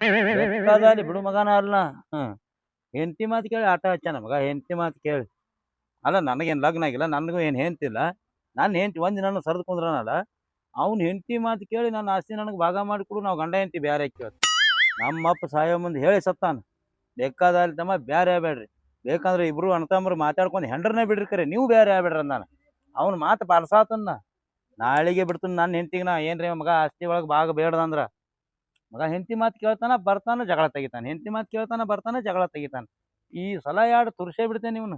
ಬೇಕಾದಲ್ಲಿ ಬಿಡು ಮಗನ ಅಲ್ಲ. ಹ್ಮ್ ಹೆಂಡತಿ ಮಾತು ಕೇಳಿ ಆಟ ಹಚ್ಚಾನ ಮಗ. ಹೆಂಡತಿ ಮಾತು ಕೇಳಿ ಅಲ್ಲ, ನನಗೇನು ಲಗ್ನ ಆಗಿಲ್ಲ, ನನಗೂ ಏನು ಹೆಂಡ್ತಿಲ್ಲ. ನನ್ನ ಹೆಂಡ್ತಿ ಒಂದು ನನ್ನ ಸರಿದು ಕುಂದ್ರನಲ್ಲ, ಅವ್ನು ಹೆಂಡತಿ ಮಾತು ಕೇಳಿ ನನ್ನ ಆಸ್ತಿ ನನಗೆ ಭಾಗ ಮಾಡಿಕೊಡು, ನಾವು ಗಂಡ ಹೆಂಡತಿ ಬೇರೆ ಕೇಳ್ತು. ನಮ್ಮಪ್ಪ ಸಾಯೋ ಮುಂದೆ ಹೇಳಿ ಸತ್ತಾನ, ಬೇಕಾದಲ್ಲಿ ತಮ್ಮ ಬೇರೆ ಆಗ್ಬೇಡ್ರಿ, ಬೇಕಂದ್ರೆ ಇಬ್ರು ಅಣ್ತಂಬ್ರು ಮಾತಾಡ್ಕೊಂಡು ಹೆಂಡ್ರನ್ನೇ ಬಿಡ್ರಿ, ಕರೆ ನೀವು ಬೇರೆ ಆಗ್ಬೇಡ್ರಿ ಅಂದಾನ. ಅವ್ನ ಮಾತು ಪಾಲ್ಸಾತನ್ನ ನಾಳೆಗೆ ಬಿಡ್ತಾನ. ನನ್ನ ಹೆಂಡ್ತಿಗೆ ನಾ ಏನ್ರಿ ಮಗ ಆಸ್ತಿ ಒಳಗೆ ಭಾಗ ಬೇಡ್ದಂದ್ರ, ಮಗ ಹೆಂಡತಿ ಮಾತು ಕೇಳ್ತಾನ ಬರ್ತಾನ ಜಗಳ ತೆಗಿತಾನೆ, ಹೆಂಡತಿ ಮಾತು ಕೇಳ್ತಾನ ಬರ್ತಾನೆ ಜಗಳ ತೆಗಿತಾನೆ. ಈ ಸಲ ಎರಡು ತುರ್ಸೇ ಬಿಡ್ತೇನೆ ಇವನು.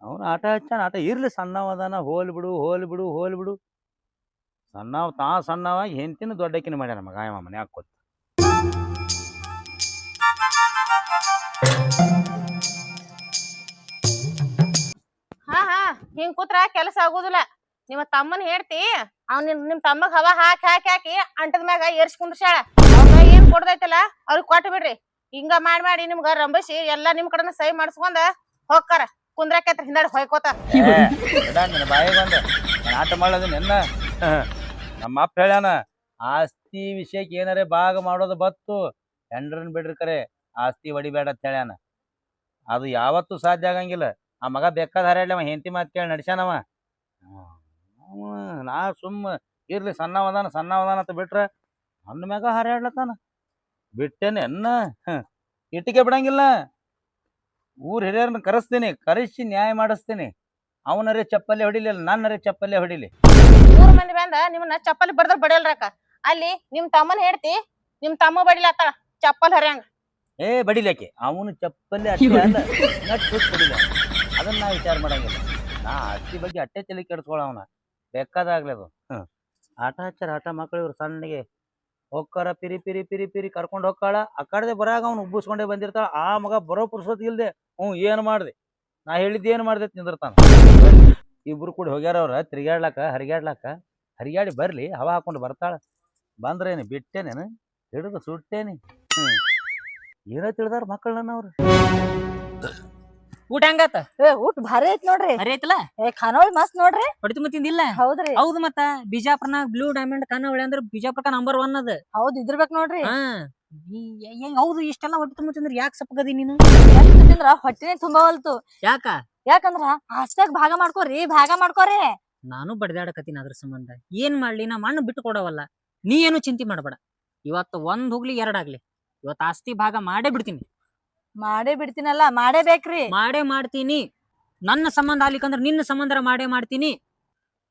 ಅವನು ಆಟ ಹಚ್ಚಾನ, ಆಟ ಇರ್ಲಿ, ಸಣ್ಣವದಾನ, ಹೋಲ್ ಬಿಡು ಹೋಲ್ ಬಿಡು ಹೋಲ್ ಬಿಡು. ಸಣ್ಣವ ಸಣ್ಣವಾಗಿ ಹೆಂಡತಿನ ದೊಡ್ಡಕಿನ ಮಾಡ್ಯಾನ ಮಗ ಇವ ಮನ್ಯಾಗ ಕೂತ್. ಹಾ ಹಾ ಹಿಂಗ್ ಕೂತ್ರ ಕೆಲಸ ಆಗುದಿಲ್ಲ. ನಿಮ್ಮ ತಮ್ಮನ್ ಹೇಳ್ತಿ ಅವ್ನ ನಿಮ್ ತಮ್ಮಗ್ ಹವಾ ಹಾಕಿ ಹಾಕಿ ಹಾಕಿ ಅಂಟದ ಮ್ಯಾಗ ಏರ್ಸಿ ಕುಂದ್ರಸಾಳ. ಅವಾಗ ಏನ್ ಕೊಡ್ದೈತಲ್ಲ ಅವ್ರಿಗೆ ಕೊಟ್ಟು ಬಿಡ್ರಿ. ಹಿಂಗ ಮಾಡಿ ನಿಮ್ಗ ರಂಬಸಿ ಎಲ್ಲಾ ನಿಮ್ ಕಡೆನ ಸಹಿ ಮಾಡಿಸ್ಕೊಂಡ ಹೋಗ್ತಾರ. ಕುಂದ್ರಾಕೈತ್ರ ಹಿಂದಾಡಿ ಹೊಯ್ಕೋತ ಬಾಯಿ ಬಂದ ಆಟ ಮಾಡೋದು ನೆನ್ನ. ನಮ್ಮ ಅಪ್ಪ ಹೇಳ್ಯಾನ, ಆಸ್ತಿ ವಿಷಯಕ್ಕೆ ಏನಾರೇ ಭಾಗ ಮಾಡೋದು ಬತ್ತು, ಹೆಂಡ್ರನ್ ಬಿಡ್ರಿ ಕರೆ ಆಸ್ತಿ ಹೊಡಿಬೇಡ ಅಂತ ಹೇಳ್ಯಾನ. ಅದು ಯಾವತ್ತೂ ಸಾಧ್ಯ ಆಗಂಗಿಲ್ಲ. ಆ ಮಗ ಬೇಕಾದ ಹರ್ಯಾಡ್ಲಿ, ಅವ ಹೆಂಡತಿ ಮಾತು ಕೇಳಿ ನಡ್ಸ್ಯಾನವ. ನಾ ಸುಮ್ಮ ಇರ್ಲಿ, ಸಣ್ಣವದಾನ ಅಂತ ಬಿಟ್ರೆ ನನ್ನ ಮ್ಯಾಗ ಹರ್ಯಾಡ್ಲತ್ತಾನ. ಬಿಟ್ಟೇನೆ ಅನ್ನ ಇಟ್ಟಿಗೆ ಬಿಡಂಗಿಲ್ಲ. ಊರ್ ಹಿರಿಯರನ್ನ ಕರೆಸಿ ನ್ಯಾಯ ಮಾಡಿಸ್ತೀನಿ. ಅವನರೇ ಚಪ್ಪಲ್ಲೇ ಹೊಡಿಲಿ, ಅಲ್ಲ ನನ್ನರೇ ಚಪ್ಪಲ್ಲೇ ಹೊಡಿಲಿ. 3 ಮಂದಿ ಬಂದ ನಿಮ್ಮನ್ನ ಚಪ್ಪಲಿ ಬಡದ್ರ ಬಡಿಯಲ್ರಾಕ. ಅಲ್ಲಿ ನಿಮ್ ತಮ್ಮನ್ ಹೇಳ್ತಿ ನಿಮ್ ತಮ್ಮ ಬಡಿಲತ್ತಾಳ ಚಪ್ಪಲ್ ಹರ್ಯಾಂಗ. ಬಡಿಲಕ್ಕೆ ಅವನು ಚಪ್ಪಲ್ಲೇ ಅಟ್ಟೆ ಅಲ್ಲ, ಹೊಡಿಲ. ಅದನ್ನ ನಾ ವಿಚಾರ ಮಾಡಂಗಿಲ್ಲ. ನಾ ಅತ್ತಿ ಬಗ್ಗೆ ಅಟ್ಟೆ ತಲೆ ಕೆಡಿಸ್ಕೊಳವನ, ಬೇಕಾದಾಗ್ಲಿ ಅದು. ಆಟ ಹಚ್ಚಾರ, ಆಟ ಮಕ್ಕಳು ಇವ್ರು ಸಣ್ಣಗೆ ಹೋಗ್ಕಾರ, ಪಿರಿ ಪಿರಿ ಪಿರಿ ಪಿರಿ ಕರ್ಕೊಂಡು ಹೋಗ್ಕಾಳ. ಆ ಕಡೆದೆ ಬರಾಗ ಅವ್ನು ಉಬ್ಬಿಸ್ಕೊಂಡೇ ಬಂದಿರ್ತಾಳ. ಆ ಮಗ ಬರೋ ಪುರ್ಸೊತ್ ಇಲ್ದೆ ಏನು ಮಾಡ್ದೆ, ನಾ ಹೇಳಿದ್ದು ಏನು ಮಾಡ್ದೆ ನಿಂದಿರ್ತಾನ. ಇಬ್ರು ಕೂಡಿ ಹೋಗ್ಯಾರ ಅವ್ರ ತಿರ್ಗಾಡ್ಲಾಕ ಹರಿಗಾಡಿ ಬರ್ಲಿ, ಹವಾ ಹಾಕೊಂಡು ಬರ್ತಾಳ. ಬಂದ್ರೇನು ಬಿಟ್ಟೇನೇನು, ಹಿಡಿದು ಸುಟ್ಟೇನಿ. ಏನೋ ತಿಳಿದಾರ ಮಕ್ಕಳು ನನ್ನ ಅವ್ರು. ಊಟ ಹಂಗಾತ? ಊಟ ಭಾರಿ ಐತ್ ನೋಡ್ರಿ. ಭಾರಿ ಐತಲ್ಲ? ಖಾನಾವಳಿ ಮಸ್ತ್ ನೋಡ್ರಿ. ಹೊಡಿತು ತಿಂದಿಲ್ಲ? ಹೌದ್ರಿ. ಹೌದು, ಮತ್ತ ಬಿಜಾಪುರ್ನಾಗ ಬ್ಲೂ ಡೈಮಂಡ್ ಖಾನಾವಳಿ ಅಂದ್ರೆ ಬಿಜಾಪುರ ನಂಬರ್ 1 ಅದ. ಹೌದ್ ಇದ್ರಬೇಕ್ ನೋಡ್ರಿ. ಹೌದು, ಇಷ್ಟೆಲ್ಲ ಹೊಟ್ಟೆ ತುಂಬ ತಿಂದ್ರ ಯಾಕೆ ಸಪ್ಪಗದಿ ನೀನು? ಎಷ್ಟು ತಿಂದ್ರ ಹೊಟ್ಟಿನೇ ತುಂಬವಲ್ತು. ಯಾಕಂದ್ರ ಆಸ್ತಿಯಾಗ ಭಾಗ ಮಾಡ್ಕೋರಿ. ನಾನು ಬಡ್ದಾಡಕತ್ತೀನಿ ಅದ್ರ ಸಂಬಂಧ. ಏನ್ ಮಾಡ್ಲಿ, ನಾ ಮಣ್ಣು ಬಿಟ್ಟು ಕೊಡವಲ್ಲ. ನೀ ಏನು ಚಿಂತೆ ಮಾಡಬೇಡ. ಇವತ್ತು 1 ಹೋಗ್ಲಿ 2 ಆಗ್ಲಿ, ಇವತ್ತು ಆಸ್ತಿ ಭಾಗ ಮಾಡೇ ಬಿಡ್ತೀನಿ. ಮಾಡೇ ಬಿಡ್ತೀನಲ್ಲ, ಮಾಡೇಬೇಕ್ರಿ. ಮಾಡೇ ಮಾಡ್ತೀನಿ. ನನ್ನ ಸಂಬಂಧ ಆಗ್ಲಿಕ್ಕಂದ್ರ ನಿನ್ನ ಸಂಬಂಧ ಮಾಡೇ ಮಾಡ್ತೀನಿ.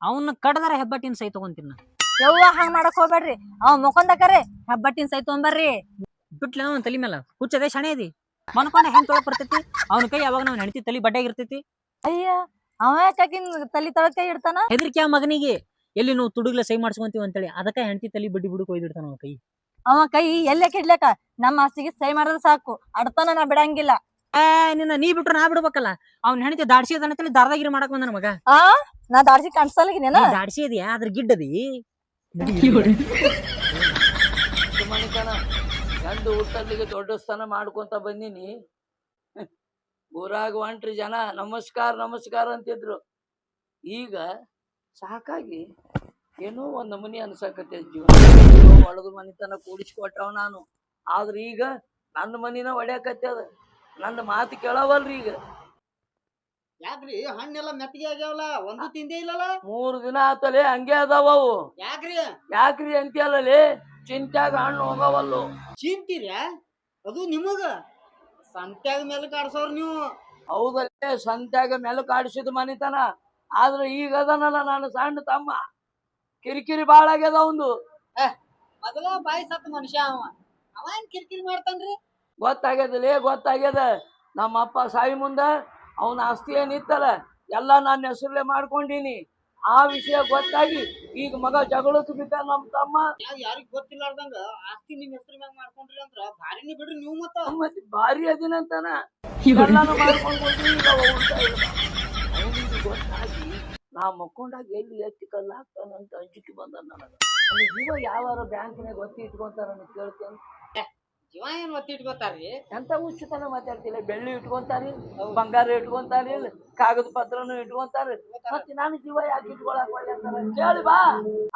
ಅವನ್ನ ಕಡದಾರ ಹೆಬ್ಬಟ್ಟಿನ ಸೈ ತಗೊಂತೀನಿ ನಾ. ಯವ್ವ ಹಂಗ್ ಮಾಡಕ್ ಹೋಗ್ಬೇಡ್ರಿ. ಅವ್ ಮುಖಂದಕರೆ ಹೆಬ್ಬಟ್ಟಿನ ಸೈ ತೊಗೊಂಬರ್ರಿ. ಬಿಟ್ಲ ಅವನ್ ತಲಿ ಮೇಲೆ ಹುಚ್ಚದೆ ಶಣೆ ಅದಿ. ಮನ್ಕೊಂಡ ಹೆಂಗ್ ತೊಳಕ್ ಬರ್ತೈತಿ ಅವನ ಕೈ. ಯಾವಾಗ ನಾವ್ ಹೆಣ್ತಿ ತಲಿ ಬಡ್ಡಾಗಿರ್ತೈತಿ. ಅಯ್ಯ, ಅವ ಯಾಕಿನ್ ತಲಿ ತೊಳಕ ಇಡ್ತಾನ? ಹೆದರಿಕೆ ಆ ಮಗನಿಗೆ. ಎಲ್ಲಿ ನಾವು ತುಡುಗ್ಲ ಸೈ ಮಾಡ್ಸ್ಕೊಂತೀವಿ ಅಂತೇಳಿ ಅದಕ್ಕ ಹೆಂಡತಿ ತಲಿ ಬಡ್ಡಿ ಬಿಡುಕ್ ಒಯ್ದಿಡ್ತಾನ ಅವನ ಕೈ. ಅವ ಕೈ ಎಲ್ಲೇ ಕಿಡ್ಲಕ ನಮ್ಮ ಆಸ್ತಿಗೆ ಸೈ ಮಾಡೋದು ಸಾಕು, ಅಡ್ತಾನ ನಾ ಬಿಡಂಗಿಲ್ಲ. ನಿನ್ನ ನೀ ಬಿಟ್ರು ನಾ ಬಿಡ್ಬೇಕಲ್ಲ. ಅವ್ನ ಹೆಂಡತಿ ದಾಡ್ಸಿ ಅದಂತೇಳಿ ದಾರದಾಗಿರಿ ಮಾಡಕ್ ಬಂದ ಮಗ. ನಾ ದಾಡ್ಸಿ ಕಾಣಿಸಲ್ಗಿನೇನ? ದಾಡ್ಸಿ ಅದಿ ಅದ್ರ ಗಿಡ್ಡದಿ. ಗಂಡು ಹುಟ್ಟಲ್ಲಿಗೆ ದೊಡ್ಡ ಸ್ಥಾನ ಮಾಡ್ಕೊಂತ ಬಂದಿನಿ. ಊರಾಗ ಹೊಂಟ್ರಿ ಜನ ನಮಸ್ಕಾರ ಅಂತಿದ್ರು. ಈಗ ಸಾಕಾಗಿ ಏನೋ ಒಂದ್ ನಮೂನಿ ಅನ್ಸಕತ್ತೆ ಜೀವನ. ಒಳಗ ಮನಿತನ ಕೂಡಿಸ್ಕೊಟ್ಟವ್ ನಾನು. ಆದ್ರ ಈಗ ನನ್ನ ಮನಿನ ಒಡ್ಯಾಕತ್ತದ. ನನ್ನ ಮಾತು ಕೇಳವಲ್ರಿ ಈಗ. ಯಾಕ್ರಿ ಹಣ್ಣೆಲ್ಲ ಮೆತ್ತಗೆ ಆಗ್ಯಾವಲ್ಲ, ಒಂದು ತಿಂದೇ ಇಲ್ಲಲ್ಲ? 3 ದಿನ ಆತಲೆ ಹಂಗೆ ಅದಾವ ಅವು. ಯಾಕ್ರಿ ಅಂತೀಯಲ್ಲೇ, ಚಿಂತ್ಯಾಗ ಹಣ್ಣು ಹೋಗವಲ್ಲು. ಚಿಂತೀರ? ಅದು ನಿಮಗ ಸಂತ್ಯಾಗ ಮೇಲೆ ಕಾಡ್ಸವ್ರ ನೀವು. ಹೌದಲ್ಲೇ, ಸಂತ್ಯಾಗ ಮೆಲುಕು ಆಡಿಸಿದ ಮನಿತನ. ಆದ್ರೆ ಈಗ ಅದನಲ್ಲ ನಾನು ಸಣ್ಣ ತಮ್ಮ, ಕಿರಿಕಿರಿ ಬಾಳ ಆಗ್ಯದ ಅವಂದು. ಮೊದಲ ಬಾಯಿ ಸತ್ತ ಮನುಷ್ಯ ಅವ ಏನ್ ಕಿರಿಕಿರಿ ಮಾಡ್ತಾನ್ರಿ? ಗೊತ್ತಾಗ್ಯದ. ನಮ್ಮ ಅಪ್ಪ ಸಾಯಿ ಮುಂದ ಅವನ ಆಸ್ತಿ ಏನಿತ್ತಲ್ಲ ಎಲ್ಲ ನನ್ನ ಹೆಸರಲ್ಲೇ ಮಾಡ್ಕೊಂಡಿನಿ. ಆ ವಿಷಯ ಗೊತ್ತಾಗಿ ಈಗ ಮಗ ಜಗಳಕ್ಕೆ ಬಿದ್ದ ನಮ್ಮ ತಮ್ಮ. ಯಾರಿಗ್ ಗೊತ್ತಿಲ್ಲಾರ್ದಂಗ ಆಸ್ತಿ ನಿಮ್ ಹೆಸರು ಮ್ಯಾಗ ಮಾಡ್ಕೊಂಡ್ರಿ ಅಂದ್ರ ಭಾರಿನೇ ಬಿಡ್ರಿ ನೀವು. ಮತ್ತೆ ಭಾರಿ ಅದಿನಂತಾನ ಎಲ್ಲಾನು ಮಾಡ್ಕೊಂಡು ಗೊತ್ತಾಗಿ ನಾ ಮಕ್ಕೊಂಡಾಗ ಎಲ್ಲಿ ಎತ್ತಿ ಕಲ್ಲ ಹಾಕ್ತಾನಂತ ಅಂಜಿಕೆ ಬಂದ ನನಗ. ಜೀವ ಯಾವಾರ ಬ್ಯಾಂಕ್ನಾಗ ಒತ್ತಿ ಇಟ್ಕೊಂತಾರ ಕೇಳ್ತೇನೆ. ಜೀವ ಏನ್ ಒತ್ತಿ ಇಟ್ಕೋತಾರ್ರಿ? ಎಂತ ಹುಚ್ಚುತನ ಮಾತಾಡ್ತಿಲ್ಲ. ಬೆಳ್ಳಿ ಇಟ್ಕೊಂತಾರಿ, ಬಂಗಾರ ಇಟ್ಕೊಂತಾರಿ, ಕಾಗದ ಪತ್ರನು ಇಟ್ಕೊಂತಾರ. ಮತ್ತೆ ನಾನು ಜೀವ ಯಾಕೆ ಇಟ್ಕೊಳಕ್ ಕೇಳಿ ಬಾ.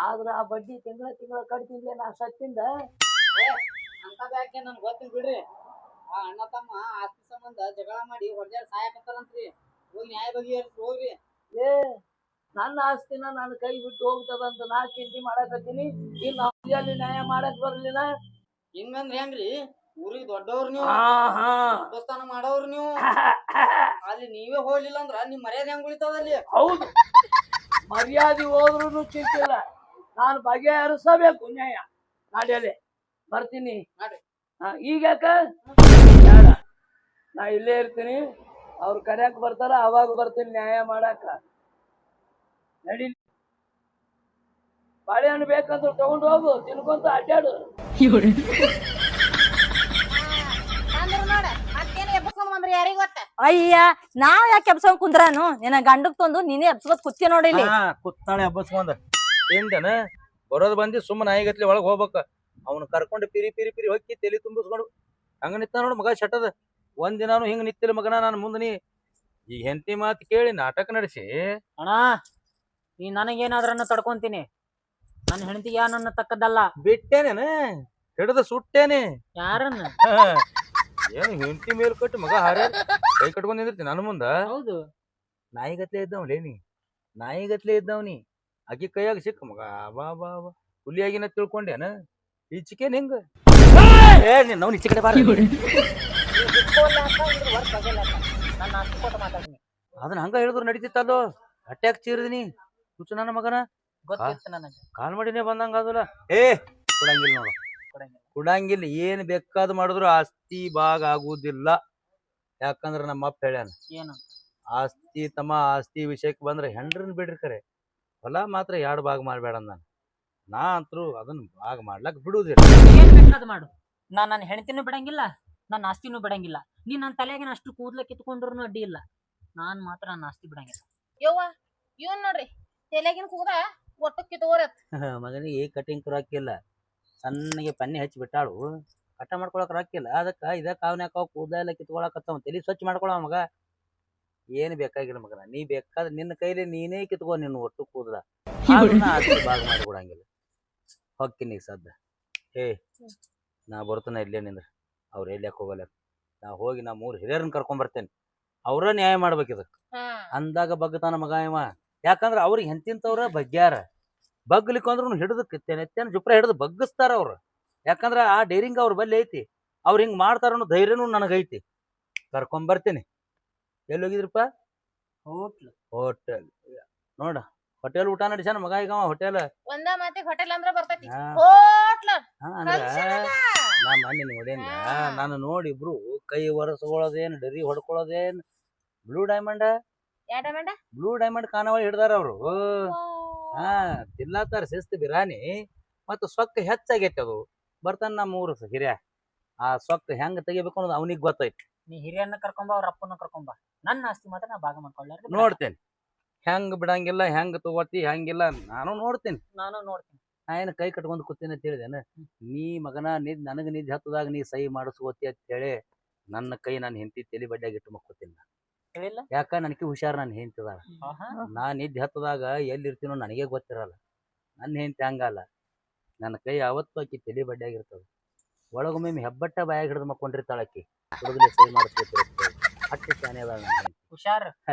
ಆದ್ರ ಆ ಬಡ್ಡಿ ತಿಂಗಳ ಕಟ್ತಿದ್ದೆ ನಾ ಸತ್ತಿಂದ. ಅಂತ ಬ್ಯಾಕೆ ನನ್ ಗೊತ್ತಿಲ್ಲ ಬಿಡ್ರಿ. ಆ ಅಣ್ಣ ತಮ್ಮ ಆಸ್ತಿ ಸಂಬಂಧ ಜಗಳ ಮಾಡಿ ಹೊಡ್ಯಾರ ಸಾಯಕತ್ತಾರಂತ್ರಿ. ಹೋಗಿ ನ್ಯಾಯ ಬಗೆಹರಿಸಿ ಹೋಗ್ರಿ. ಏ ನನ್ನ ಆಸ್ತಿನ ನನ್ನ ಕೈ ಬಿಟ್ಟು ಹೋಗ್ತದಂತ ನಾ ಚಿಂತೆ ಮಾಡಕತ್ತೀನಿ. ಇನ್ನು ಅಲ್ಲಿ ನ್ಯಾಯ ಮಾಡಕ್ ಬರ್ಲಿಲ್ಲ. ಹಿಂಗಂದ್ರ ಹೆಂಗ್ರಿ? ಊರಿಗೆ ದೊಡ್ಡವ್ರು ನೀವು, ಹಾ ದೋಸ್ತಾನ ಮಾಡವ್ರು ನೀವು. ಅಲ್ಲಿ ನೀವೇ ಹೋಗ್ಲಿಲ್ಲ ಅಂದ್ರ ನಿಮ್ ಮರ್ಯಾದೆ ಹೆಂಗ್ ಉಳಿತದಲ್ಲಿ? ಹೌದು, ಮರ್ಯಾದೆ ಹೋದ್ರೂ ಚಿಂತಿಲ್ಲ, ನಾನು ಬಗೆಹರಿಸಬೇಕು ನ್ಯಾಯ. ನಾಡ್ಯಾಲೆ ಬರ್ತೀನಿ. ಈಗ ಯಾಕ ಬೇಡ, ನಾ ಇಲ್ಲೇ ಇರ್ತೀನಿ. ಅವ್ರು ಕರ್ಯಾಕ್ ಬರ್ತಾರ, ಅವಾಗ ಬರ್ತೀನಿ ನ್ಯಾಯ ಮಾಡಾಕ. ನಡಿ, ಬಾಳೆಹಣ್ಣು ಬೇಕಂದ್ರೆ ತಗೊಂಡು ಹೋಗು, ತಿನ್ಕೊಂತ ಅಡ್ಡಾಡು. ಅಂದ್ರ ನೋಡ ಮತ್ತೇನು ಎಬ್ಬಸ್ಕೊಂಡ್ ಬಂದ್ರಿ ಯಾರಿಗ ಗೊತ್ತ? ಅಯ್ಯ ನಾವ್ ಯಾಕೆ ಎಬ್ಸ್ಕೊಂಡ್ ಕುಂದ್ರಾನು? ನಿನ್ನ ಗಂಡಕ್ ತಂದು ನೀನೇ ಎಬ್ಸ್ಕೊತ್ ಕುತ್ತಿ ನೋಡಿಲಿ. ಹಾ ಕುತ್ತಾಳೆ ಹಬ್ಬಸ್ಕೊಂಡ ಏನ್ದನ ಬರೋದ್ ಬಂದಿ ಸುಮ್ಮನೆ ನಾಯಿಗತ್ಲಿ ಒಳಗ್ ಹೋಗ್ಬೇಕ. ಅವ್ನ ಕರ್ಕೊಂಡು ಪಿರಿ ಪಿರಿ ಪಿರಿ ಹೊಕ್ಕಿ ತಲಿ ತುಂಬಿಸ್ಕೊಂಡು ಹಂಗ ನಿತ್ತ ನೋಡು ಮಗ ಶಟದ. ಒಂದಿನಾನು ಹಿಂಗ ನಿತ್ತಿಲ್ಲ ಮಗನ. ನಾನು ಮುಂದೆ ನೀ ಈ ಹೆಂಡತಿ ಮಾತು ಕೇಳಿ ನಾಟಕ ನಡೆಸಿ ಅಣ್ಣ ನೀ ನನಗೇನಾದ್ರನ್ನ ತಡ್ಕೊಂತೀನಿ, ನನ್ನ ಹೆಂಡತಿ ಯಾ ನನ್ನ ತಕ್ಕದಲ್ಲ. ಬಿಟ್ಟೇನೇನ ಹಿಡಿದು ಸುಟ್ಟೇನೆ. ಯಾರನ್ನ? ಏನು ಹೆಂಡತಿ ಮೇಲ್ ಕಟ್ಟಿ ಮಗ ಹಾರ ಕೈ ಕಟ್ಕೊಂಡ್ ನಿಂದಿರ್ತಿ ನನ್ನ ಮುಂದ. ಹೌದು, ನಾಯಿಗತ್ಲೆ ಇದ್ದವ್ಲೇ ನೀ, ನಾಯಿಗತ್ಲೆ ಇದ್ದವ್ನಿ. ಅಕ್ಕಿ ಕೈಯಾಗ ಸಿಕ್ಕ ಮಗ ಬಾ ಬಾ ಬಾ ಹುಲಿಯಾಗಿನ ತಿಳ್ಕೊಂಡೇನ ಈಚಿಕೆ ನಿಂಗ. ಏ ನಾವು ಈಚೆ ಕಡೆ ಬಾರ. ನನ್ನ ಆಸ್ತಿ ಕೊಟ್ಟು ಮಾತಾಡ್ತೀನಿ. ಅದನ್ನ ಹಂಗ ಹೇಳಿದ್ರು ನಡೀತಿತ್ತಲ್ಲೋ. ಅಟ್ಯಾಕ್ ಚೀರಿದಿನಿ ಹುಚ್ಚು ನನ್ನ ಮಗನ. ಗೊತ್ತಿತ್ತು ನನಗೆ. ಕಾಲ್ ಮಾಡಿನೇ ಬಂದಂಗ ಅದಲ್ಲ. ಏ ಕೊಡಂಗಿಲ್ಲ ನೋಡು, ಕೊಡಂಗಿಲ್ಲ. ಏನ್ ಬೇಕಾದ್ ಮಾಡಿದ್ರು ಆಸ್ತಿ ಭಾಗ ಆಗುದಿಲ್ಲ. ಯಾಕಂದ್ರ ನಮ್ಮ ಅಪ್ಪ ಹೇಳ್ಯಾನ, ಏನು ಆಸ್ತಿ ತಮ್ಮ ಆಸ್ತಿ ವಿಷಯಕ್ಕೆ ಬಂದ್ರೆ ಹೆಂಡ್ರನ್ ಬಿಡ್ರಿ ಕರೆ, ಹೊಲ ಮಾತ್ರ 2 ಭಾಗ ಮಾಡ್ಬೇಡ ನಾನು. ನಾ ಅಂತರೂ ಅದನ್ನ ಭಾಗ ಮಾಡ್ಲಕ್ ಬಿಡುದಿಲ್ಲ. ಏನ್ ಬೇಕಾದ್ ಮಾಡು, ನಾನ್ ನನ್ನ ಹೆಂಡತಿನೂ ಬಿಡಂಗಿಲ್ಲ, ನನ್ನ ಆಸ್ತಿನೂ ಬಿಡಂಗಿಲ್ಲ. ನೀ ನನ್ನ ತಲೆಯಾಗಿನ ಅಷ್ಟು ಕೂದ್ಲ ಕಿತ್ಕೊಂಡ್ರು ಅಡ್ಡಿ ಇಲ್ಲ, ನಾನ್ ಮಾತ್ರ ನನ್ನ ಆಸ್ತಿ ಬಿಡಂಗಿಲ್ಲ. ಯವ್ವ ಇವನ್ ನೋಡ್ರಿ ತಲೆಗಿನ ಕೂದ ಒಟ್ಟು ಕಿತ್ಕೋರತ್. ಮಗನಿಗೆ ಕಟಿಂಗ್ ರೊಕ್ಕಿಲ್ಲ, ಸಣ್ಣಗೆ ಪನ್ನಿ ಹಚ್ಚಿ ಬಿಟ್ಟಾಳು, ಕಟ್ಟ ಮಾಡ್ಕೊಳಕ್ ರೊಕ್ಕಿಲ್ಲ. ಅದಕ್ಕ ಇದ ಕಾವ್ನ್ಯಾಕ ಕೂದ ಎಲ್ಲ ಕಿತ್ಕೊಳಕತ್ತವ, ತಲಿ ಸ್ವಚ್ಛ ಮಾಡ್ಕೊಳ ಮಗ. ಏನ್ ಬೇಕಾಗಿಲ್ಲ ಮಗನ, ನೀ ಬೇಕಾದ್ರೆ ನಿನ್ನ ಕೈಲಿ ನೀನೇ ಕಿತ್ಕೋ ನಿನ್ನ ಒಟ್ಟು ಕೂದಲ. ಆಸ್ತಿ ಭಾಗ ಮಾಡಿ ಕೊಡಂಗಿಲ್ಲ. ಹೊಕ್ಕಿನಿ ಸದ್ದ. ಏ ನಾ ಬರ್ತೇನೆ ಇಲ್ಲೇ ನಿಂದ್ರ, ಅವ್ರು ಎಲ್ಲಿ ಯಾಕೆ ಹೋಗಲ್ಲ. ನಾ ಹೋಗಿ ನಾ 3 ಹಿರಿಯರನ್ನ ಕರ್ಕೊಂಡ್ ಬರ್ತೇನೆ, ಅವ್ರ ನ್ಯಾಯ ಮಾಡ್ಬೇಕಿದ ಅಂದಾಗ ಬಗ್ಗತಾನ ಮಗ ಇವ. ಯಾಕಂದ್ರ ಅವ್ರಿಗೆ ಹೆಂತಿಂತವ್ರ ಬಗ್ಗ್ಯಾರ, ಬಗ್ಲಿಕ್ಕಂದ್ರು ಹಿಡಿದು ನೆತ್ತೇನ ಜುಪ್ರ ಹಿಡಿದು ಬಗ್ಗಿಸ್ತಾರ ಅವ್ರು. ಯಾಕಂದ್ರ ಆ ಡೇರಿಂಗ್ ಅವ್ರ ಬಲ್ಲಿ ಐತಿ, ಅವ್ರು ಹಿಂಗ್ ಮಾಡ್ತಾರ ಅನ್ನೋ ಧೈರ್ಯನೂ ನನಗೈತಿ. ಕರ್ಕೊಂಡ್ ಬರ್ತೀನಿ. ಎಲ್ಲಿ ಹೋಗಿದ್ರಪ್ಪ? ಹೋಟೆಲ್ ನೋಡ, ಹೋಟೆಲ್ ಊಟ ನಡಿಸ್ಯಾನ ಮಗ ಈಗ ಹೋಟೆಲ್. ಒಂದ ಮಾತಿಗೆ ಹೋಟೆಲ್ ಅಂದ್ರ ಬರ್ತೈತಿ. ಹೋಟ್ಲ ಅಂದ್ರ ನಾ ಮೊನ್ನೆ ನೋಡೇನ, ನಾನು ನೋಡಿ ಇಬ್ರು ಕೈ ಒರೆಸ್ಕೊಳ್ಳೋದೇನ್ ಡರಿ ಹೊಡ್ಕೊಳ್ಳೋದೇನ್ ಬ್ಲೂ ಡೈಮಂಡ್ ಬ್ಲೂ ಡೈಮಂಡ್ ಖಾನಾವಳಿ ಹಿಡ್ದಾರ ಅವ್ರು. ಹಾ ತಿನ್ಲಾತಾರ ಶಿಸ್ತು ಬಿರಾನಿ. ಮತ್ತ ಸೊಕ್ಕ ಹೆಚ್ಚಾಗೈತಿ ಅದು. ಬರ್ತಾನ ನಮ್ಮ ಊರು ಹಿರಿಯ, ಆ ಸೊಕ್ಕ ಹೆಂಗ್ ತೆಗಿಬೇಕು ಅನ್ನೋದು ಅವನಿಗೆ ಗೊತ್ತೈತಿ. ನೀ ಹಿರಿಯನ್ನ ಕರ್ಕೊಂಬ, ಅವ್ರ ಅಪ್ಪನ ಕರ್ಕೊಂಬ, ನನ್ನ ಆಸ್ತಿ ಮಾತ್ರ ನಾ ಭಾಗ ಮಾಡ್ಕೊಳ್ಳಾರ ನೋಡ್ತೇನೆ ಹೆಂಗ್ ಬಿಡಂಗಿಲ್ಲ, ಹೆಂಗ್ ತಗೋತಿ ಹೆಂಗಿಲ್ಲ ನಾನು ನೋಡ್ತೇನೆ. ನಾನು ನೋಡ್ತೀನಿ. ನಾ ಏನು ಕೈ ಕಟ್ಕೊಂಡು ಕೂತೀನಿ ಅಂತ ಹೇಳಿದೇನ? ನೀ ಮಗನ ನನಗೆ ನಿದ್ದೆ ಹತ್ತದಾಗ ನೀ ಸಹಿ ಮಾಡಿಸ್ಕೋತಿ ಅಂತ ಹೇಳಿ ನನ್ನ ಕೈ ನಾನು ಹೆಂಡತಿ ತಲೆ ಬಡ್ಡಿಯಾಗಿ ಇಟ್ಟು ಮಕ್ಕೋತೀನಿ. ಹೇಳಿಲ್ಲ ಯಾಕ ನನಗೆ ಹುಷಾರ್ ನನ್ನ ಹೆಂಡತಿದಾಗ. ನಾ ನಿದ್ದೆ ಹತ್ತದಾಗ ಎಲ್ಲಿರ್ತೀನೋ ನನಗೆ ಗೊತ್ತಿರಲ್ಲ. ನನ್ನ ಹೆಂಡತಿ ಹಂಗಲ್ಲ, ನನ್ನ ಕೈ ಯಾವತ್ತೂ ಆಕಿ ತಲೆ ಬಡ್ಡಿಯಾಗಿರ್ತದೆ. ಒಳಗೊಮ್ಮೆ ಹೆಬ್ಬಟ್ಟ ಬಾಯಾಗಿ ಹಿಡಿದು ಮಕ್ಕೊಂಡಿರ್ತಾಳ ಆಕಿ, ಹುಡುಗಲಿ ಸಹಿ ಮಾಡಿಸ್ಕೊತಿರುತ್ತೆ. ಅಷ್ಟು ಶಾನೆ ಅದಾಳ ನನ್ನ ಹೆಂಡತಿ. ಹುಷಾರ್,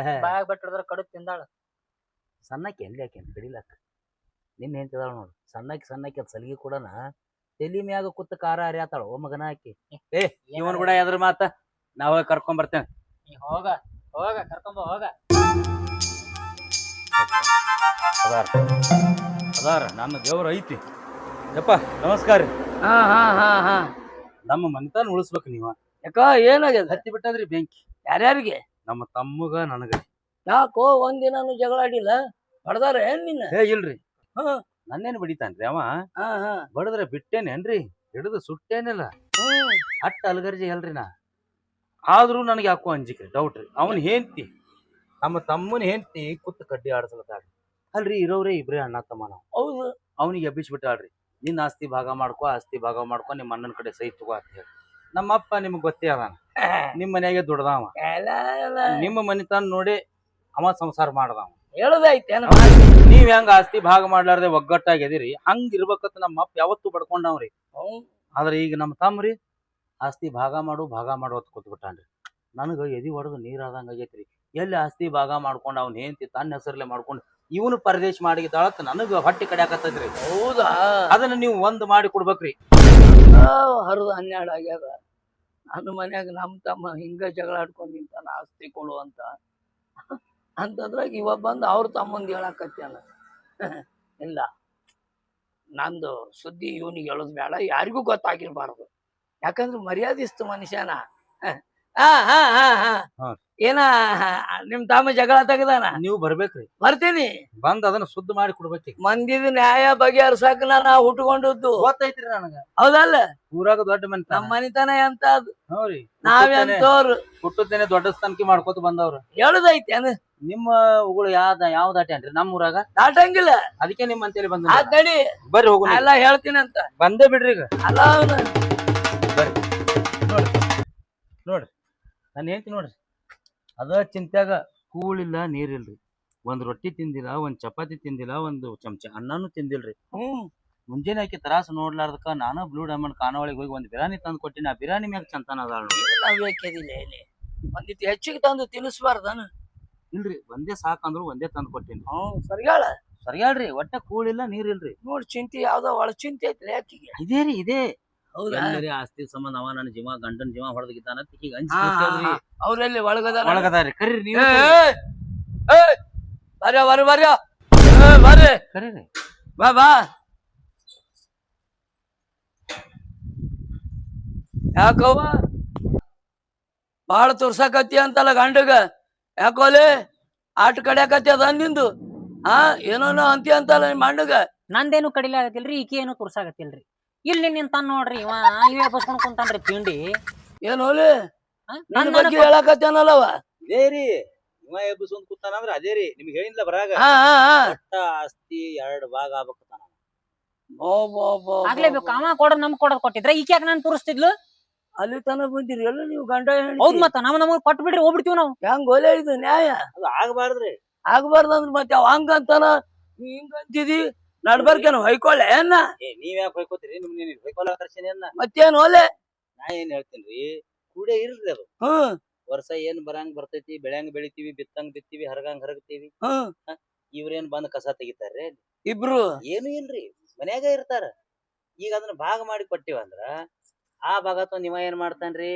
ಬಾಯಾಗ ಬಿಟ್ಟಿದ್ರ ಕಡು ತಿಂದಾಳ. ಸಣ್ಣಕ್ಕೆ ಎಲ್ಲಿ ಆಕೇನು ಕಡಿಲಾಕ ನಿನ್ನ ಹೆಂಡತಿದಾಳ ನೋಡು. ಸಣ್ಣಕ್ಕೆ ಅದು ಸಲಿಗೆ ಕೂಡ ತಲಿ ಮ್ಯಾಗ ಕೂತ ಕಾರ ಅರಿಯಾತಾಳ. ಓ ಮಗನ ಆಕಿ. ಏ ಇವನ್ ಕೂಡ ಯಾವ್ದ್ರ ಮಾತ ನಾವ ಕರ್ಕೊಂಡ್ ಬರ್ತೇನೆ. ನೀ ಹೋಗ ಹೋಗ ಕರ್ಕೊಂಬ ಹೋಗ. ಅದಾರ ನನ್ನ ದೇವ್ರ ಐತಿ. ಯಪ್ಪ ನಮಸ್ಕಾರ ರೀ. ಹಾ ಹಾ ಹಾ ಹಾ ನಮ್ಮ ಮನಿತಾನ ಉಳಿಸ್ಬೇಕು ನೀವ. ಯಾಕ ಏನಾಗ್ಯದ? ಹತ್ತಿ ಬಿಟ್ಟದ್ರಿ ಬೆಂಕಿ. ಯಾರ್ಯಾರಿಗೆ? ನಮ್ಮ ತಮ್ಮಗ ನನಗ. ಯಾಕೋ ಒಂದಿನಾನು ಜಗಳ ಆಡಿಲ್ಲ? ಹೊಡೆದಾರ ಏನ್ ನಿನ್ನ? ಏ ಇಲ್ರಿ, ಹಾ ನನ್ನೇನು ಬಡಿತಾನ್ರಿ ಅವ. ಹಾ ಹಾ ಬಡದ್ರೆ ಬಿಟ್ಟೇನೇನ್ರಿ, ಹಿಡಿದು ಸುಟ್ಟೇನಿಲ್ಲ. ಅಟ್ಟ ಅಲ್ಗರ್ಜಿ ಅಲ್ರಿ ನಾ. ಆದ್ರೂ ನನಗೆ ಯಾಕೋ ಅಂಜಿಕೆ ಡೌಟ್ ರೀ. ಅವನ್ ಹೆಂಡ್ತಿ, ನಮ್ಮ ತಮ್ಮನ ಹೆಂಡ್ತಿ ಕುತ್ತ ಕಡ್ಡಿ ಆಡ್ಸಲತ್ತಾಳ್ರಿ. ಅಲ್ರಿ ಇರೋವ್ರೆ ಇಬ್ರೇ ಅಣ್ಣ ತಮ್ಮ ನಾವು. ಹೌದು. ಅವನಿಗೆ ಎಬ್ಬಿಸ್ಬಿಟ್ಟಾಳ್ರಿ, ನಿನ್ನ ಆಸ್ತಿ ಭಾಗ ಮಾಡ್ಕೊ, ಆಸ್ತಿ ಭಾಗ ಮಾಡ್ಕೊ, ನಿಮ್ಮ ಅಣ್ಣನ ಕಡೆ ಸೈ ತಗೋ ಅಂತ ಹೇಳಿ. ನಮ್ಮ ಅಪ್ಪ ನಿಮ್ಗೆ ಗೊತ್ತೇ ಅದಾನ, ನಿಮ್ಮ ಮನೆಯಾಗೆ ದುಡ್ದಾವ. ನಿಮ್ಮ ಮನಿತಾನ ನೋಡಿ ಅವ ಸಂಸಾರ ಮಾಡ್ದಾವ. ಹೇಳದೈತೆ ನೀವ್ ಹೆಂಗ ಆಸ್ತಿ ಭಾಗ ಮಾಡ್ಲಾರ್ದೆ ಒಗ್ಗಟ್ಟಾಗಿದಿರಿ ಹಂಗ ಇರ್ಬೇಕಂತ ನಮ್ಮ ಅಪ್ಪ ಯಾವತ್ತೂ ಬಡ್ಕೊಂಡವ್ರಿ. ಆದ್ರೆ ಈಗ ನಮ್ಮ ತಮ್ಮರಿ ಆಸ್ತಿ ಭಾಗ ಮಾಡು ಅಂತ ಕೂತ್ಬಿಟ್ಟಾನ್ರಿ. ನನಗೆ ಎದಿ ಹೊಡೆದು ನೀರು ಆದಂಗೆ ಆಗೈತ್ರಿ. ಎಲ್ಲಿ ಆಸ್ತಿ ಭಾಗ ಮಾಡ್ಕೊಂಡು ಅವ್ನ ಹೆಂಡತಿ ತನ್ನ ಹೆಸರಲ್ಲೇ ಮಾಡ್ಕೊಂಡು ಇವನು ಪರದೇಶ ಮಾಡಿದಾಳತ್ ನನಗೆ ಹೊಟ್ಟೆ ಕಡಿಯಾಕತ್ತದ್ರಿ. ಹೌದಾ? ಅದನ್ನ ನೀವು ಒಂದ್ ಮಾಡಿ ಕೊಡ್ಬೇಕ್ರಿ. ಹರಿದು 12 ಆಗ್ಯಾದ. ನನ್ನ ಮನ್ಯಾಗ ನಮ್ಮ ತಮ್ಮ ಹಿಂಗ ಜಗಳ ಆಡ್ಕೊಂಡ್ ನಿಂತಾನ ಆಸ್ತಿ ಕೊಡು ಅಂತ. ಅಂತದ್ರಾಗ ಇವ ಬಂದು ಅವ್ರ ತಮ್ಮಂದು ಹೇಳಕತ್ಯಾನ. ಇಲ್ಲ, ನಂದು ಸುದ್ದಿ ಇವನಿಗೆ ಹೇಳೋದು ಬೇಡ, ಯಾರಿಗೂ ಗೊತ್ತಾಗಿರ್ಬಾರ್ದು. ಯಾಕಂದ್ರೆ ಮರ್ಯಾದಿಸ್ತು ಮನುಷ್ಯನ. ಹಾ ಹಾ ಹಾ ಹಾ ಹಾ. ಏನ ನಿಮ್ ತಮ್ಮ ಜಗಳ ತೆಗದಾನ? ನೀವು ಬರ್ಬೇಕ್ರಿ. ಬರ್ತೀನಿ. ಬಂದ್ ಅದನ್ನ ಶುದ್ಧ ಮಾಡಿ ಕೊಡ್ಬೇಕ್ರಿ. ಮಂದಿದ ನ್ಯಾಯ ಬಗೆಹರ್ಸಕ್ ನಾ ಹುಟ್ಕೊಂಡದ್ದು. ಗೊತ್ತೈತ್ರಿ ನನಗ. ಹೌದಲ್ಲ? ಊರಾಗ ದೊಡ್ಡ ಮನೆ ನಮ್ಮ ಮನಿತನ ಎಂತ ಹೌರಿ. ನಾವೆಂತವ್ರು ಹುಟ್ಟುತ್ತೇನೆ ದೊಡ್ಡ ಸ್ಥಾನಕ್ಕೆ ಮಾಡ್ಕೋತ ಬಂದವ್ರು. ಹೇಳುದೈತಿ ಅನ ನಿಮ್ಮ ಉಗುಳು ಯಾವ್ ದಾಟೇನ್ರಿ ನಮ್ಮ ಊರಾಗ? ದಾಟಂಗಿಲ್ಲ. ಅದಕ್ಕೆ ನಿಮ್ಮ ಅಂತೇಳಿ ಬಂದ. ಅದ್ ನಡಿ, ಬರ್ರಿ ಹೋಗುಣ. ಎಲ್ಲ ಹೇಳ್ತೀನಿ ಅಂತ. ಬಂದೇ ಬಿಡ್ರಿ ಈಗ. ಅಲ್ಲ ಅವ್ನು ನೋಡ್ರಿ ನಾನು ಹೇಳ್ತೀನಿ ನೋಡ್ರಿ. ಅದ ಚಿಂತ್ಯಾಗ ಕೂಳಿಲ್ಲ ನೀರಿಲ್ರಿ. ಒಂದ್ ರೊಟ್ಟಿ ತಿಂದಿಲ್ಲ, ಒಂದ್ ಚಪಾತಿ ತಿಂದಿಲ್ಲ, ಒಂದು ಚಮಚ ಅನ್ನನೂ ತಿಂದಿಲ್ರಿ. ಮುಂಜಾನೆ ಆಕಿ ತ್ರಾಸ ನೋಡ್ಲಾರ್ದಕ್ಕ ನಾನು ಬ್ಲೂ ಡೈಮಂಡ್ ಖಾನಾವಳಿಗೆ ಹೋಗಿ ಒಂದ್ ಬಿರಿಯಾನಿ ತಂದು ಕೊಟ್ಟಿನಿ. ಆ ಬಿರಿಯಾನಿ ಮ್ಯಾಗ ಚಂತನ ಅದಾಳ ನೋಡಿ. ನಾವೇಕಿದಿಲ್ಲ ಇಲ್ಲಿ ಒಂದಿತ್ತು ಹೆಚ್ಚಿಗೆ ತಂದು ತಿನ್ನಿಸ್ಬಾರ್ದನ? ಇಲ್ರಿ, ಒಂದೇ ಸಾಕಂದ್ರು ಒಂದೇ ತಂದು ಕೊಟ್ಟಿನಿ. ಸರಿಯಾಳ ಸರಿಯಾಳ್ರಿ. ಒಟ್ಟ ಕೂಳಿಲ್ಲ ನೀರಿಲ್ರಿ. ನೋಡ್ ಚಿಂತೆ ಯಾವ್ದೋ ಒಳ ಚಿಂತೆ ಐತ್ರಿ ಆಕಿಗೆ. ಇದೇ ರೀ ಇದೇ. ಹೌದಾ? ಎಲ್ಲರಿ ಆಸ್ತಿ ಸಂಬಂಧ ಅವ ನನ್ನ ಜೀವ ಗಂಡನ ಜೀವ ಹೊಡೆದಿದ್ದಾನ ಈಗ ಹಂಚ್ರಿ. ಅವ್ರಲ್ಲಿ ಒಳಗದಾರಿ ಕರೀರಿ ನೀವು. ಬರ್ಯ ಬರ್ರಿ ಬರ್ರಿ ಕರೀರಿ. ಬಾ ಬಾ. ಯಾಕವ್ವ ಬಾಳ ತುರ್ಸಕತ್ತಿ ಅಂತಲ್ಲ ಗಂಡಗ? ಯಾಕೋಲೆ ಆಟ ಕಡ್ಯಾಕತ್ತಿ ಅದ ನಿಂದು? ಏನೋ ಅಂತಿ ಅಂತಲ್ಲ ನಿಮ್ ಅಣ್ಣಗ? ನಂದೇನು ಕಡಿಲ ಆಗತ್ತಿಲ್ರಿ, ಈಕಿ ಏನು ತುರ್ಸಾಗತ್ತಿಲ್ರಿ. ಇಲ್ಲಿ ನಿಂತಾನ ನೋಡ್ರಿ, ಇವೇ ಬಸ್ಕೊಂಡ್ ಕುಂತಾನ್ರಿ ತಿಂಡಿ. ಏನೋಲೆ ನನ್ನ ಬಗ್ಗೆ ಹೇಳಕತ್ತೇನಲ್ಲವ? ಇದೇ ರೀ, ಇವ ಎಬ್ಬಿಸ್ಕೊಂಡ್ ಕೂತಾನಂದ್ರ ಅದೇ ರೀ. ನಿಮ್ಗೆ ಹೇಳಿಲ್ಲ ಬರಾಗ ಒಟ್ಟ ಆಸ್ತಿ 2 ಭಾಗ ಆಗ್ಬೇಕತ್ತಾನ. ಆಗ್ಲೇಬೇಕು. ಅವ ಕೊಡೋದ್ ನಮ್ಗ್ ಕೊಡೋದ್ ಕೊಟ್ಟಿದ್ರ ಈಕೆ ಯಾಕೆ ನಾನು ತೋರಿಸ್ತಿದ್ಲು? ಅಲ್ಲಿ ತನ ಬಂದಿರಿ ಎಲ್ಲ ನೀವು ಗಂಡ ಹೌದ್ ಮತ್ತ ನಮಗ್ ಕೊಟ್ಟು ಬಿಡ್ರಿ, ಹೋಗ್ಬಿಡ್ತೀವಿ ನಾವು. ಹೆಂಗ್ ಒಲೆ ಇದು ನ್ಯಾಯ? ಅದು ಆಗಬಾರ್ದ್ರಿ. ಆಗ್ಬಾರ್ದಂದ್ರ ಮತ್ತೆ ಅವ ಹಂಗಂತಾನ ನೀ ಹಿಂಗಂತಿದಿ ನಡ್ಬರ್ಕೇನು ಹೊಯ್ಕೊಳ್ಳೆ ಏನ? ನೀವ್ ಯಾಕೆ ಹೊಯ್ಕೋತೀರಿ? ನಿಮ್ಗೆ ಹೊಯ್ಕೊಲ್ಲ ಕರ್ಸಿನಿ ಅನ್ನ. ಮತ್ತೇನು ಒಲೆ? ನಾ ಏನ್ ಹೇಳ್ತೇನ್ರಿ, ಕೂಡೆ ಇರ್ರಿ. ಅದು ವರ್ಷ ಏನ್ ಬರಂಗ್ ಬರ್ತೈತಿ, ಬೆಳ್ಯಾಂಗ್ ಬೆಳಿತೀವಿ, ಬಿತ್ತಂಗ್ ಬಿತ್ತೀವಿ, ಹರಗಂಗ್ ಹರಗ್ತೀವಿ. ಇವ್ರೇನ್ ಬಂದ್ ಕಸ ತೆಗಿತಾರ್ರಿ? ಇಬ್ರು ಏನು ಇಲ್ರಿ, ಮನ್ಯಾಗ ಇರ್ತಾರ. ಈಗ ಅದನ್ನ ಭಾಗ ಮಾಡಿ ಕೊಟ್ಟಿವಂದ್ರ ಆ ಭಾಗ ನೀವ ಏನ್ ಮಾಡ್ತಾನ್ರಿ?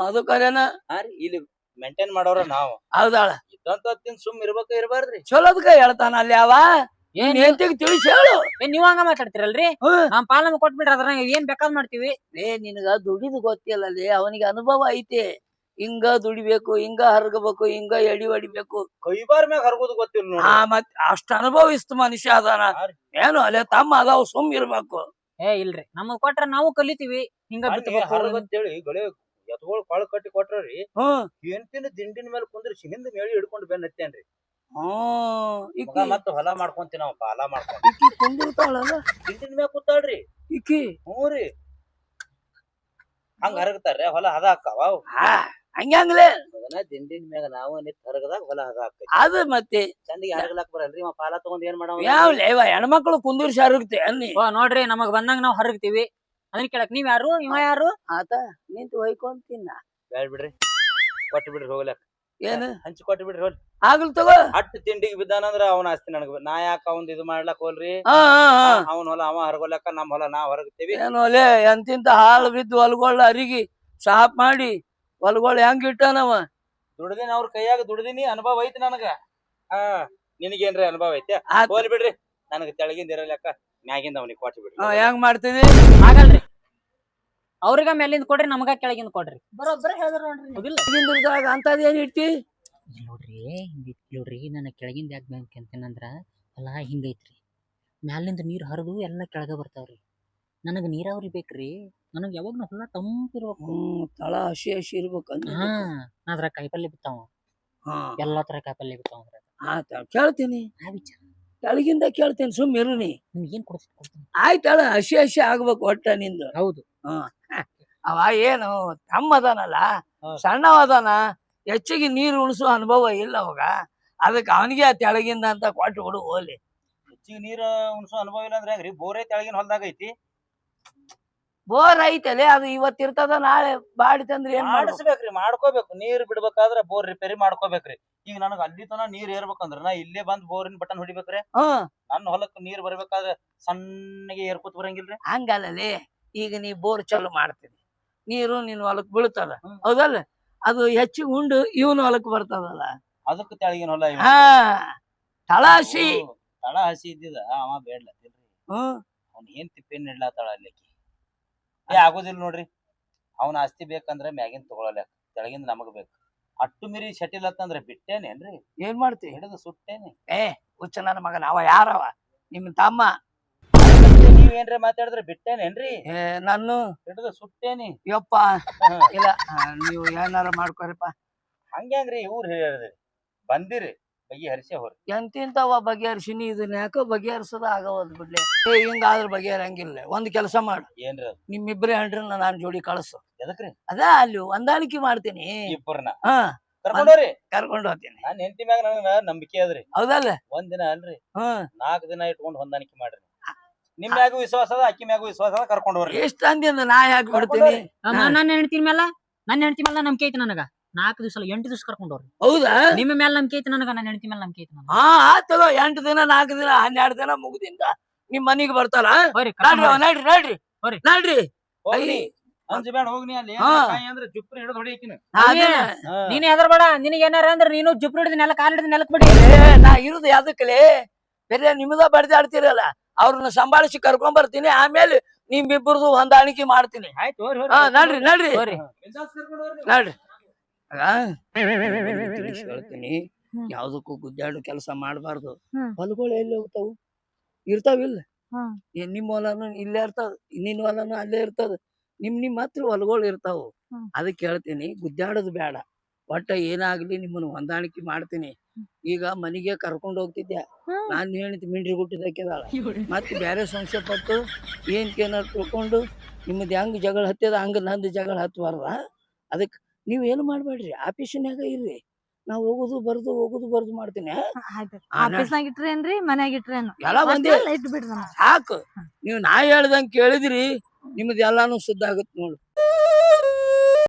ಅದು ಕರೆನ. ಇಲ್ಲಿ ಮೇಂಟೈನ್ ಮಾಡೋರ ನಾವು. ಹೌದಾಳ? ಇದ್ದಂತ ಸುಮ್ ಇರ್ಬಾರ್ದ್ರಿ. ಚಲೋದ್ಕ ಹೇಳ್ತಾನ ಅಲ್ಲಿ ಅವ. ಏನ್ ತಿಳಿಸಿ ಹೇಳು. ನೀವ್ ಹಂಗ ಮಾತಾಡ್ತಿರಲ್ರಿ? ನಮ್ ಪಾಲನ ಕೊಟ್ಬಿಡ್ರಿ, ಅದ್ರ ಏನ್ ಬೇಕಾದ್ ಮಾಡ್ತೀವಿ. ನಿನಗ ದುಡಿದು ಗೊತ್ತಿಲ್ಲಲ್ಲಿ, ಅವನಿಗೆ ಅನುಭವ ಐತಿ. ಹಿಂಗ ದುಡಿಬೇಕು, ಹಿಂಗ ಹರಗಬೇಕು, ಹಿಂಗ ಎಡಿ ಹೊಡಿಬೇಕು. ಕೈಬಾರ್ ಮ್ಯಾಗ ಹರಗೋದು ಗೊತ್ತಿಲ್ಲ. ಮತ್ ಅಷ್ಟ ಅನುಭವಿಸ್ತು ಮನುಷ್ಯ ಅದಾನ. ಏನು ಅಲ್ಲೇ ತಮ್ಮ ಅದಾವ, ಸುಮ್ ಇರ್ಬೇಕು. ಇಲ್ರಿ, ನಮಗ್ ಕೊಟ್ರ ನಾವು ಕಲಿತೀವಿ. ಹಿಂಗ ಹರಗಂತೇಳಿ ಗಳೆ ಎತ್ಗೊಳ್ ಕಾಳು ಕಟ್ಟಿ ಕೊಟ್ರಿ. ಹೆಂಡತಿನ ದಿಂಡಿನ ಮೇಲೆ ಕುಂದ್ರಿಸಿ ಹಿಂದ ಮೇಳಿ ಹಿಡ್ಕೊಂಡು ಬೆನ್ ಹತ್ತೇನ್ರಿ. ಮತ್ತ ಹೊಲ ಮಾಡ್ಕೊಂತೀವಿ ನಾವು, ಪಾಲ ಮಾಡ್ಕೊಂಡ್ ಕುಂದಿರ್ತಾಳಲ್ಲ ದಿಂಡಿನ ಮ್ಯಾಗ ಕೂತಾಳ್ರಿ ಈಕಿ. ಹ್ಞೂರಿ, ಹಂಗ ಹರಗ್ತಾರ್ರಿ. ಹೊಲ ಹದ ಹಾಕಾವ ಹಂಗ್ಯಾಂಗ್ಲೇ ದಿಂಡಿನ ಮ್ಯಾಗ ನಾವು ನಿತ್ ಹರಗದಾಗ ಹೊಲ ಹದ ಹಾಕ. ಅದು ಮತ್ತೆ ಚಂದಿಗೆ ಹರಗ್ಲಾಕ್ ಬರಲ್ರಿ. ಪಾಲ ತಗೊಂಡ್ ಏನ್ ಮಾಡವ? ಯಾವ್ಲೇವ ಹೆಣ್ಮಕ್ಳು ಕುಂದಿರ್ಸಿ ಹರಗ್ತೆ ಅನ್ನಿ. ನೋಡ್ರಿ, ನಮಗ್ ಬಂದಂಗ ನಾವ್ ಹರಗ್ತೀವಿ. ಅದನ್ನ ಕೇಳಕ್ ನೀವ್ ಯಾರು, ಇವ ಯಾರು? ಆತ ನಿಂತು ಹೊಯ್ಕೊಂತಿನ್ನ. ಬ್ಯಾಡ್ ಬಿಡ್ರಿ, ಕೊಟ್ಟು ಬಿಡ್ರಿ ಹೋಗ್ಲಾಕ. ಏನ್ ಹಂಚಿ ಕೊಟ್ಟು ಬಿಡ್ರಿ ಹೋಗ್ಲಿ. ಆಗ್ಲಿ ತಗೋ. ಅಟ್ಟ ತಿಂಡಿಗೆ ಬಿದ್ದಾನಂದ್ರ ಅವನ ಆಸ್ತಿ ನನಗ. ನಾ ಯಾಕ ಅವಂದ್ ಇದು ಮಾಡ್ಲಾಕ್ ಹೋಲ್ರಿ? ಅವನ ಹೊಲ ಅವ ಹರಗೊಲಕ್ಕ, ನಮ್ ಹೊಲ ನಾವ್ ಹೊರಗ್ತೇವಿ. ಏನು ಒಲೆ ಎಂತಿಂತ ಹಾಳು ಬಿದ್ದು ಹೊಲ್ಗೊಳ್ಳ ಅರಿಗಿ ಸಾಪ್ ಮಾಡಿ ಹೊಲ್ಗೊಳ್ ಹೆಂಗ್ ಇಟ್ಟನವ? ದುಡ್ದಿನ ಅವ್ರ ಕೈಯಾಗ ದುಡ್ದಿನಿ, ಅನುಭವ ಐತಿ ನನಗ. ನಿನಗೇನ್ರಿ ಅನುಭವ ಐತಿ? ಹೋಲ್ ಬಿಡ್ರಿ, ನನಗ ತೆಳಗಿಂದ ಇರಲಕ್ಕ, ಮ್ಯಾಗಿಂದ ಅವನಿಗೆ ಕೊಟ್ಟು ಬಿಡ್ರಿ. ಹೆಂಗ್ ಮಾಡ್ತಿದಿ? ಆಗಲ್ರಿ. ಅವ್ರಿಗ ಮೇಲಿಂದ ಕೊಡ್ರಿ, ನಮಗ ಕೆಳಗಿಂದ ಕೊಡ್ರಿ. ಬರೋಬ್ಬರ ಹೇಳಿದ್ರ ನೋಡ್ರಿ. ಅಂತದ್ ಏನ್ ಇಟ್ಟಿ? ನೋಡ್ರಿ ನನ್ನ ಕೆಳಗಿಂದ ಯಾಕೆ ಬ್ಯಾಂಕ್ ಅಂತೇನಂದ್ರ ಹೊಲ ಹಿಂಗೈತ್ರಿ. ಮ್ಯಾಲಿಂದ ನೀರ್ ಹರಿದು ಎಲ್ಲ ಕೆಳಗ ಬರ್ತಾವ್ರಿ. ನನಗ ನೀರಾವರಿ ಬೇಕ್ರಿ. ನನಗ್ ಯಾವಾಗ ಹೊಲ ತಂಪಿರ್ಬೇಕು. ತಳ ಹಸಿ ಹಸಿ ಇರ್ಬೇಕು. ಅದ್ರ ಕಾಯಿಪಲ್ಲೆ ಬಿತ್ತಾವ, ಎಲ್ಲಾ ತರ ಕಾಯಿಪಲ್ಲೆ ಬಿತ್ತಾವ. ಕೇಳ್ತೀನಿ, ಕೆಳಗಿಂದ ಕೇಳ್ತೇನೆ, ಸುಮ್ ಇರು ನೀ. ನಿಮ್ಗೆ ಏನ್ ಕೊಡ್ತೀನಿ? ಆಯ್ತಳ, ಹಸಿ ಹಸಿ ಆಗ್ಬೇಕು ಒಟ್ಟ ನಿಂದು. ಹೌದು. ಅವ ಏನು ತಮ್ಮ ಅದಾನಲ್ಲ, ಸಣ್ಣವದಾನ, ಹೆಚ್ಚಿಗೆ ನೀರು ಉಣಿಸೋ ಅನುಭವ ಇಲ್ಲ ಅವಾಗ. ಅದಕ್ಕೆ ಅವನಿಗೆ ಆ ತೆಳಗಿಂದ ಅಂತ ಕೊಟ್ಟು ಬಿಡು ಹೋಲಿ. ಹೆಚ್ಚಿಗೆ ನೀರ ಉಣಿಸೋ ಅನುಭವ ಇಲ್ಲ ಅಂದ್ರೆ ಬೋರೇ ತೆಳಗಿನ ಹೊಲ್ದಾಗ ಐತಿ. ಬೋರ್ ಐತಲೆ ಅದು ಇವತ್ತು ಇರ್ತದ ನಾಳೆ ಬಾಡಿತಂದ್ರೆ ಏನ್ ಮಾಡ್ಬೇಕು? ಮಾಡಿಸ್ಬೇಕ್ರಿ, ಮಾಡ್ಕೋಬೇಕು. ನೀರ್ ಬಿಡ್ಬೇಕಾದ್ರ ಬೋರ್ ರಿಪೇರಿ ಮಾಡ್ಕೋಬೇಕ್ರಿ. ಈಗ ನನಗ ಅಲ್ಲಿ ತನ ನೀರ್ ಏರ್ಬೇಕಂದ್ರ ನಾ ಇಲ್ಲೇ ಬಂದ್ ಬೋರಿನ ಬಟನ್ ಹೊಡಿಬೇಕ್ರಿ. ಹ್ಮ್ ನನ್ನ ಹೊಲಕ್ ನೀರ್ ಬರ್ಬೇಕಾದ್ರೆ ಸಣ್ಣಗೆ ಏರ್ಕೊತ್ ಬರಂಗಿಲ್ರಿ. ಹಂಗಲ್ಲಲೆ, ಈಗ ನೀ ಬೋರ್ ಚಾಲು ಮಾಡ್ತೀನಿ, ನೀರು ನಿನ್ ಹೊಲಕ್ ಬೀಳ್ತದ, ಹ್ಮ್. ಹೌದಲ್ಲ? ಅದು ಹೆಚ್ಚಿಗೆ ಉಂಡು ಇವನ್ ಹೊಲಕ್ ಬರ್ತದಲ್ಲ. ಅದಕ್ಕೆ ತೆಳಗಿನ ಹೊಲ ಇವ. ಹಾ ತಳಾಸಿ. ತಳ ಹಸಿ ಇದ್ದಿದ ಅವ ಬೇಡ್ಲತ್ತಿಲ್ರಿ. ಹ್ಮ್ ಅವ್ನ ಏನ್ ತಿಪ್ಪೇನ್ ಇಡ್ಲಾತಾಳ ಅಲ್ಲಿಕಿ. ಆಗೋದಿಲ್ಲ ನೋಡ್ರಿ. ಅವ್ನ ಆಸ್ತಿ ಬೇಕಂದ್ರ ಮ್ಯಾಗಿನ್ ತಗೊಳಲ್ಲ, ತೆಳಗಿಂದ ನಮಗ್ ಬೇಕು. ಅಟ್ಟು ಮೀರಿ ಶಟಿಲ್ ಅಂತಂದ್ರ ಬಿಟ್ಟೇನೇನ್ರಿ, ಏನ್ ಮಾಡ್ತಿ? ಹಿಡಿದು ಸುಟ್ಟೇನಿ. ಹುಚ್ಚ ನನ್ನ ಮಗನ, ಅವ ಯಾರವ? ನಿಮ್ ತಮ್ಮ. ನೀವೇನ್ರಿ ಮಾತಾಡಿದ್ರೆ ಬಿಟ್ಟೇನೇನ್ರಿ, ನಾನು ಹಿಡಿದು ಸುಟ್ಟೇನಿ. ಯಪ್ಪ ಇಲ್ಲ, ನೀವು ಏನಾರ ಮಾಡ್ಕೊರಿಪ್ಪ. ಹಂಗ್ಯಾಂಗ್ರಿ ಇವ್ರು ಹೇಳಿದ್ರಿ, ಬಂದಿರಿ ಬಗೆ ಹರಿಸೆ ಹೋರಿ. ಎಂತಿಂತವ ಬಗೆಹರಿಸಿನಿ, ಇದನ್ನ ಯಾಕೋ ಬಗೆಹರಿಸೋದ ಆಗವಲ್ದು ಬಿಡ್ಲಿ. ಹಿಂಗಾದ್ರ ಬಗೆಹರಂಗಿಲ್ಲ. ಒಂದ್ ಕೆಲಸ ಮಾಡು, ಏನ್ರಿ ಅದು? ನಿಮ್ಮಿಬ್ರೇ ಹಂಡ್ರನ್ನ ನಾನ್ ಜೋಡಿ ಕಳಿಸು. ಎದಕ್ರಿ? ಅದ ಅಲ್ಲಿ ಹೊಂದಾಣಿಕೆ ಮಾಡ್ತೀನಿ. ಇಬ್ಬರನ್ನ ಹಾ ಕರ್ಕೊಂಡೋರಿ. ಕರ್ಕೊಂಡು ಹೋಗ್ತೀನಿ. ನಾನ್ ಹೆಂಡತಿ ಮ್ಯಾಗ ನನಗ ನಂಬಿಕೆ ಅದ್ರಿ. ಹೌದಲ್ಲ? ಒಂದ್ ದಿನ ಅಲ್ರಿ, ಹ್ಮ್ 4 ದಿನ ಇಟ್ಕೊಂಡು ಹೊಂದಾಣಿಕೆ ಮಾಡ್ರಿ. ನಿಮ್ ಮ್ಯಾಗೂ ವಿಶ್ವಾಸ ಅದ, ಅಕ್ಕಿ ಮ್ಯಾಗೂ ವಿಶ್ವಾಸ ಅದ, ಕರ್ಕೊಂಡ್ ಹೋಗ್ರಿ. ಎಷ್ಟ್ ಅಂದಿಂದ ನಾ ಯಾಕೆ ಬಿಡ್ತೀನಿ? ನನ್ನ ಹೆಂಡತಿ ಮೇಲೆ ನಂಬಿಕೆ ಐತಿ ನನಗ. 4 ದಿವಸ 8 ದಿವಸ ಕರ್ಕೊಂಡವ್ರಿ. ಹೌದಾ? ನಿಮ್ಮ ಮೇಲೆ ನಂಬಿಕೆ ಐತಿ ನನಗ, ನನ್ನ ಹೆಂಡತಿ ಮೇಲೆ ನಂಬಿಕೆ ಐತಿ ನನಗ. ಹಾ ಆತಗೋ, 8 ದಿನ 4 ದಿನ 12 ದಿನ ಮುಗ್ದಿಂದ ನಿಮ್ ಮನಿಗೆ ಬರ್ತಾರ. ಹೋರಿ ನಡ್ರಿ ನಡ್ರಿ ಹೋರಿ. ನಡ್ರಿ. ಹೋಗ್ನಿ ಅಂಜಬೇಡ, ಹೋಗ್ನಿ. ಅಲ್ಲಿ ಹಾ. ಕಾಯಿ ಅಂದ್ರೆ ಜುಪ್ರಿ ಹಿಡಿದು ಹೊಡಿಕಿನ. ನೀನ್ ಹೆದರ್ಬೇಡ. ನಿನಗೆ ಏನಾರ ಅಂದ್ರೆ ನೀನು ಜುಪ್ರು ಹಿಡಿದ ನೆಲ, ಕಾಲ್ ಹಿಡಿದ ನೆಲಕ್ ಬಿಡಿ. ನಾ ಇರುದು ಯಾದಕ್ಕಲೇ? ಬೇರೆ ನಿಮ್ದ ಬಡ್ದಾಡ್ತಿರಲ್ಲ, ಅವ್ರನ್ನ ಸಂಭಾಳಿಸಿ ಕರ್ಕೊಂಡ್ ಬರ್ತೀನಿ. ಆಮೇಲೆ ನಿಮ್ಮಿಬ್ಬರದು ಹೊಂದಾಣಿಕೆ ಮಾಡ್ತೀನಿ. ಆಯ್ತು ಹೋರಿ ಹಾ ನಡ್ರಿ ನಡ್ರಿ ಹೋರಿ. ನಡ್ರಿ. ಹೇಳ್ತೀನಿ, ಯಾವ್ದಕ್ಕೂ ಗುದ್ದಾಡು ಕೆಲಸ ಮಾಡ್ಬಾರ್ದು. ಹ್ಮ್. ಹೊಲಗಳು ಎಲ್ಲಿ ಹೋಗ್ತಾವು? ಇರ್ತಾವಿಲ್ಲ? ಹ್ಮ್. ನಿಮ್ ಹೊಲನು ಇಲ್ಲೇ ಇರ್ತದ, ನಿನ್ ಹೊಲನು ಅಲ್ಲೇ ಇರ್ತದ. ನಿಮ್ ಹತ್ರ ಹೊಲಗಳು ಇರ್ತಾವು. ಹ್ಮ್. ಅದಕ್ಕೆ ಹೇಳ್ತೀನಿ, ಗುದ್ದಾಡೋದು ಬೇಡ. ಒಟ್ಟ ಏನಾಗ್ಲಿ ನಿಮ್ಮನ್ನ ಹೊಂದಾಣಿಕೆ ಮಾಡ್ತೀನಿ. ಈಗ ಮನಿಗೆ ಕರ್ಕೊಂಡು ಹೋಗ್ತಿದ್ದೆ, ನಾನ್ ಹೇಳಿದ್ ಮಿಂಡ್ರಿ ಗುಟ್ಟಿದಕ್ಕೆದಾಳ. ಮತ್ತೆ ಬೇರೆ ಸಂಶಯ ಪಟ್ಟು ಏನಾರ ತಿಳ್ಕೊಂಡು ನಿಮ್ಮದ್ ಹೆಂಗ್ ಜಗಳ ಹತ್ತದ ಹಂಗ ನಂದು ಜಗಳ ಹತ್ತಬಾರ್ದ. ಅದಕ್ಕೆ ನೀವ್ ಏನು ಮಾಡ್ಬೇಡ್ರಿ, ಆಫೀಸಿನಾಗ ಇರ್ರಿ. ನಾವ್ ಹೋಗುದು ಬರುದು ಮಾಡ್ತೀನಿ. ಆಫೀಸ್ನಾಗ ಇಟ್ರೇನ್ರಿ ಮನ್ಯಾಗ ಇಟ್ರೇನು ಎಲ್ಲ ಒಂದೇ. ಇಟ್ಟು ಬಿಡ್ರಿ ನಮ್ಗೆ. ಸಾಕು. ನೀವು ನಾ ಹೇಳ್ದಂಗ್ ಕೇಳಿದ್ರಿ, ನಿಮ್ದು ಎಲ್ಲಾನು ಸುದ್ದ ಆಗತ್ ನೋಡು.